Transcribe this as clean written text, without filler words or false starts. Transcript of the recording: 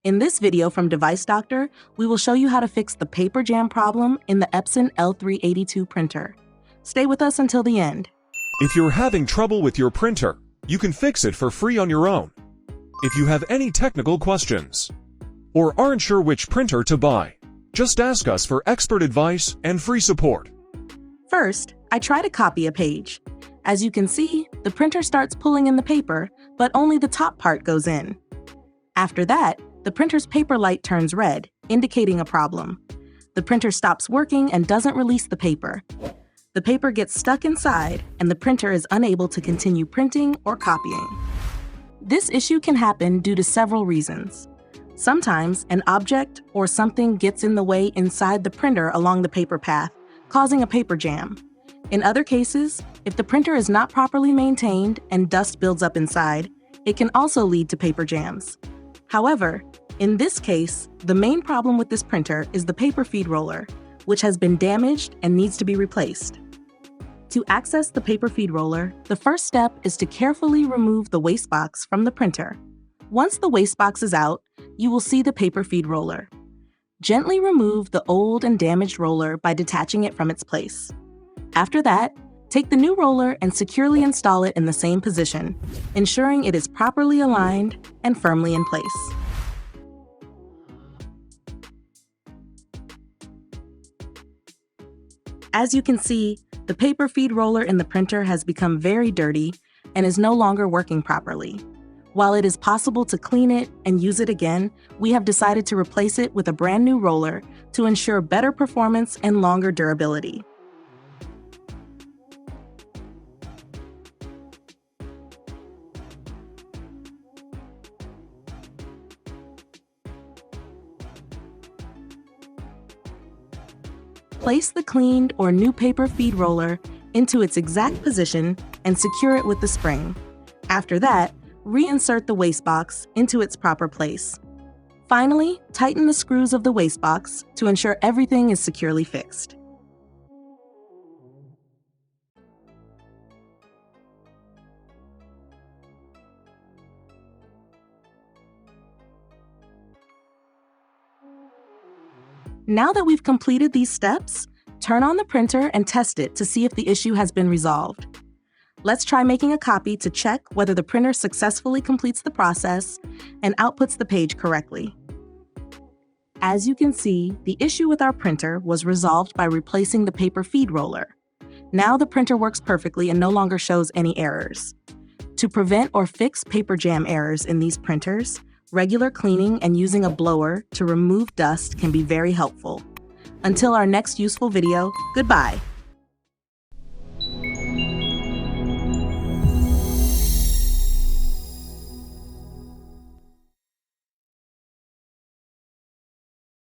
In this video from Device Doctor, we will show you how to fix the paper jam problem in the Epson L382 printer. Stay with us until the end. If you're having trouble with your printer, you can fix it for free on your own. If you have any technical questions or aren't sure which printer to buy, just ask us for expert advice and free support. First, I try to copy a page. As you can see, the printer starts pulling in the paper, but only the top part goes in. After that, the printer's paper light turns red, indicating a problem. The printer stops working and doesn't release the paper. The paper gets stuck inside, and the printer is unable to continue printing or copying. This issue can happen due to several reasons. Sometimes an object or something gets in the way inside the printer along the paper path, causing a paper jam. In other cases, if the printer is not properly maintained and dust builds up inside, it can also lead to paper jams. However, in this case, the main problem with this printer is the paper feed roller, which has been damaged and needs to be replaced. To access the paper feed roller, the first step is to carefully remove the waste box from the printer. Once the waste box is out, you will see the paper feed roller. Gently remove the old and damaged roller by detaching it from its place. After that, take the new roller and securely install it in the same position, ensuring it is properly aligned and firmly in place. As you can see, the paper feed roller in the printer has become very dirty and is no longer working properly. While it is possible to clean it and use it again, we have decided to replace it with a brand new roller to ensure better performance and longer durability. Place the cleaned or new paper feed roller into its exact position and secure it with the spring. After that, reinsert the waste box into its proper place. Finally, tighten the screws of the waste box to ensure everything is securely fixed. Now that we've completed these steps, turn on the printer and test it to see if the issue has been resolved. Let's try making a copy to check whether the printer successfully completes the process and outputs the page correctly. As you can see, the issue with our printer was resolved by replacing the paper feed roller. Now the printer works perfectly and no longer shows any errors. To prevent or fix paper jam errors in these printers, regular cleaning and using a blower to remove dust can be very helpful. Until our next useful video, goodbye.